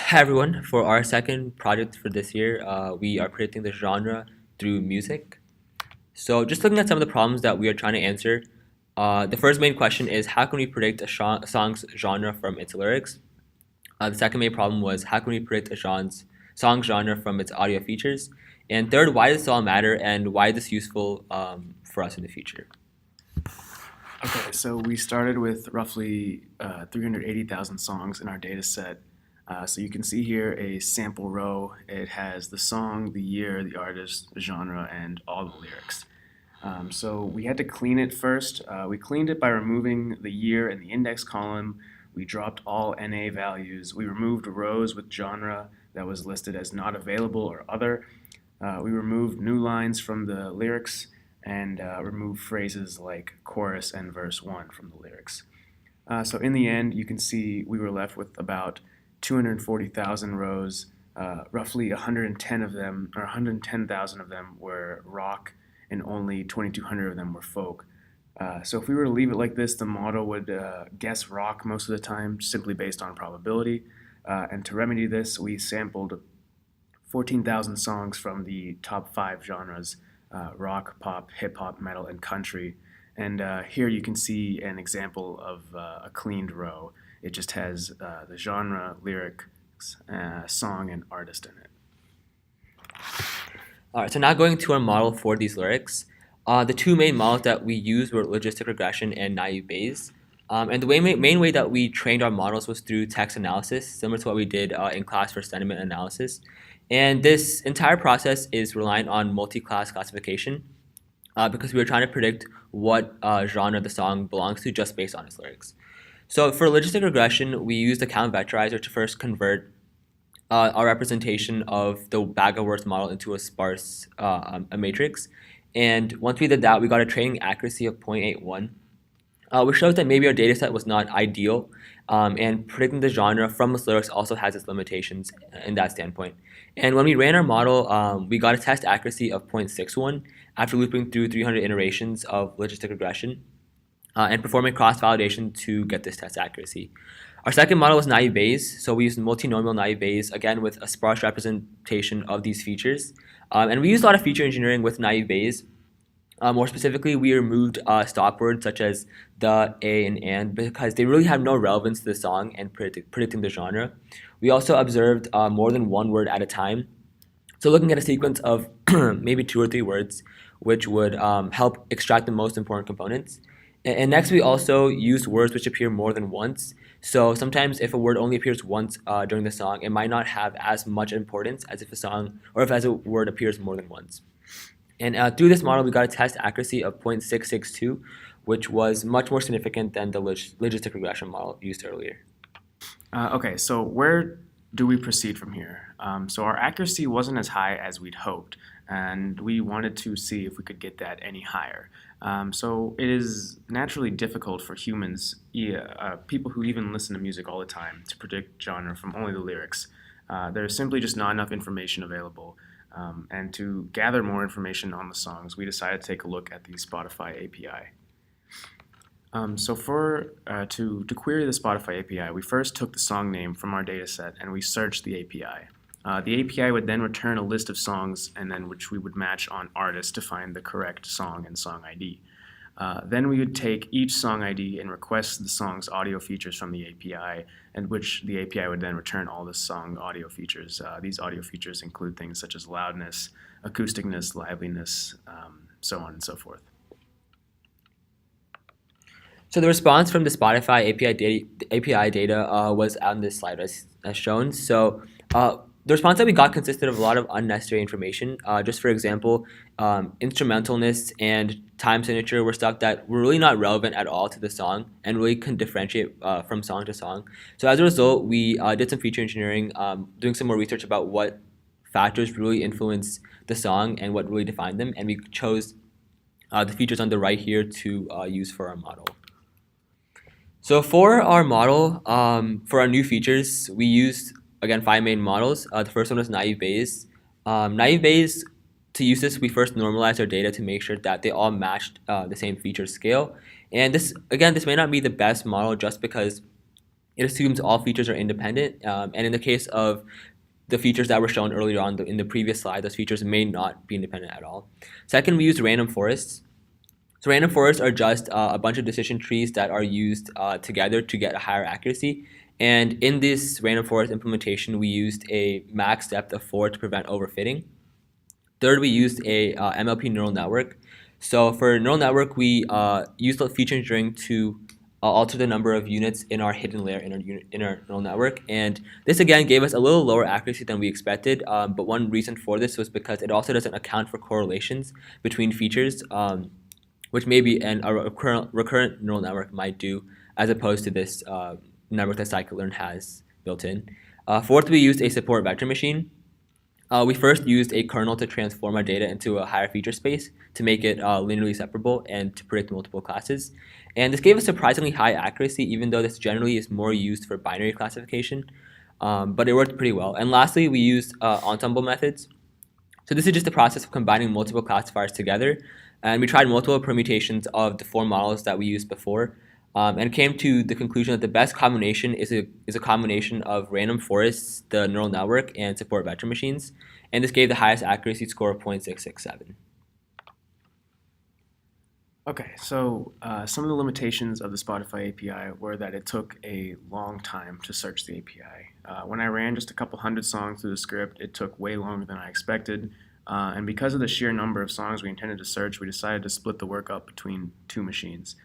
Hi everyone. For our second project for this year, we are predicting the genre through music. So just looking at some of the problems that we are trying to answer, the first main question is how can we predict a song's genre from its lyrics? The second main problem was how can we predict a song's genre from its audio features? And third, why does this all matter and why is this useful for us in the future? Okay, so we started with roughly 380,000 songs in our data set. So you can see here a sample row. It has the song, the year, the artist, the genre, and all the lyrics. So we had to clean it first. We cleaned it by removing the year in the index column. We dropped all NA values. We removed rows with genre that was listed as not available or other. We removed new lines from the lyrics and remove phrases like chorus and verse 1 from the lyrics. So in the end, you can see we were left with about 240,000 rows. Roughly 110 of them, or 110,000 of them, were rock, and only 2,200 of them were folk. So if we were to leave it like this, the model would guess rock most of the time, simply based on probability. And to remedy this, we sampled 14,000 songs from the top 5 genres: rock, pop, hip hop, metal, and country. And here you can see an example of a cleaned row. It just has the genre, lyrics, song, and artist in it. All right, so now going to our model for these lyrics. The two main models that we used were logistic regression and naive Bayes. And the main way that we trained our models was through text analysis, similar to what we did in class for sentiment analysis. And this entire process is reliant on multi-class classification because we were trying to predict what genre the song belongs to just based on its lyrics. So for logistic regression, we used the count vectorizer to first convert our representation of the bag of words model into a sparse a matrix. And once we did that, we got a training accuracy of 0.81, which shows that maybe our data set was not ideal, and predicting the genre from its lyrics also has its limitations in that standpoint. And when we ran our model, we got a test accuracy of 0.61 after looping through 300 iterations of logistic regression and performing cross-validation to get this test accuracy. Our second model was naive Bayes, so we used multinomial naive Bayes, again with a sparse representation of these features. And we used a lot of feature engineering with naive Bayes. More specifically, we removed stop words such as the, a, and because they really have no relevance to the song and predicting the genre. We also observed more than one word at a time. So looking at a sequence of maybe 2 or 3 words, which would help extract the most important components. And next, we also used words which appear more than once. So sometimes if a word only appears once during the song, it might not have as much importance as if a song or if as a word appears more than once. And through this model, we got a test accuracy of 0.662, which was much more significant than the logistic regression model used earlier. Okay, so where do we proceed from here? So our accuracy wasn't as high as we'd hoped, and we wanted to see if we could get that any higher. So it is naturally difficult for humans, people who even listen to music all the time, to predict genre from only the lyrics. There's simply just not enough information available. And to gather more information on the songs, we decided to take a look at the Spotify API. To query the Spotify API, we first took the song name from our dataset and we searched the API. The API would then return a list of songs and then which we would match on artist to find the correct song and song ID. Then we would take each song ID and request the song's audio features from the API, and which the API would then return all the song audio features. These audio features include things such as loudness, acousticness, liveliness, so on and so forth. So the response from the Spotify API data was on this slide as shown. So the response that we got consisted of a lot of unnecessary information. Just for example, instrumentalness and time signature were stuff that were really not relevant at all to the song and really couldn't differentiate from song to song. So as a result, we did some feature engineering, doing some more research about what factors really influence the song and what really define them, and we chose the features on the right here to use for our model. So for our model, for our new features, we used, again, 5 main models. The first one was naive Bayes. Naive Bayes, to use this, we first normalized our data to make sure that they all matched the same feature scale. And this, again, this may not be the best model just because It assumes all features are independent, and in the case of the features that were shown earlier on in the previous slide, those features may not be independent at all. Second, we use random forests. So random forests are just a bunch of decision trees that are used together to get a higher accuracy. And in this random forest implementation, we used a max depth of 4 to prevent overfitting. Third, we used a MLP neural network. So for neural network, we used the feature engineering to alter the number of units in our hidden layer in our neural network. And this again gave us a little lower accuracy than we expected. But one reason for this was because it also doesn't account for correlations between features, which maybe a recurrent neural network might do, as opposed to this network that scikit-learn has built in. Fourth, we used a support vector machine. We first used a kernel to transform our data into a higher feature space to make it linearly separable and to predict multiple classes. And this gave us surprisingly high accuracy, even though this generally is more used for binary classification. But it worked pretty well. And lastly, we used ensemble methods. So this is just the process of combining multiple classifiers together. And we tried multiple permutations of the 4 models that we used before, and came to the conclusion that the best combination is a combination of random forests, the neural network, and support vector machines. And this gave the highest accuracy score of 0.667. Okay, so some of the limitations of the Spotify API were that it took a long time to search the API. When I ran just a couple hundred songs through the script, it took way longer than I expected. And because of the sheer number of songs we intended to search, we decided to split the work up between 2 machines.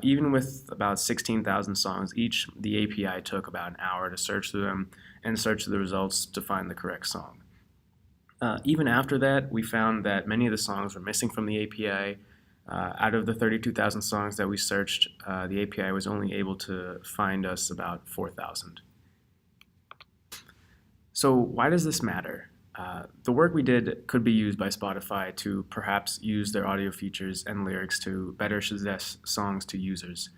Even with about 16,000 songs each, the API took about an hour to search through them and search through the results to find the correct song. Even after that, we found that many of the songs were missing from the API. Out of the 32,000 songs that we searched, the API was only able to find us about 4,000. So why does this matter? The work we did could be used by Spotify to perhaps use their audio features and lyrics to better suggest songs to users.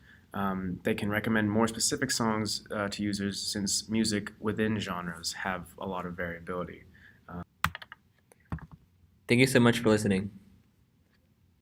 They can recommend more specific songs to users since music within genres have a lot of variability. Thank you so much for listening.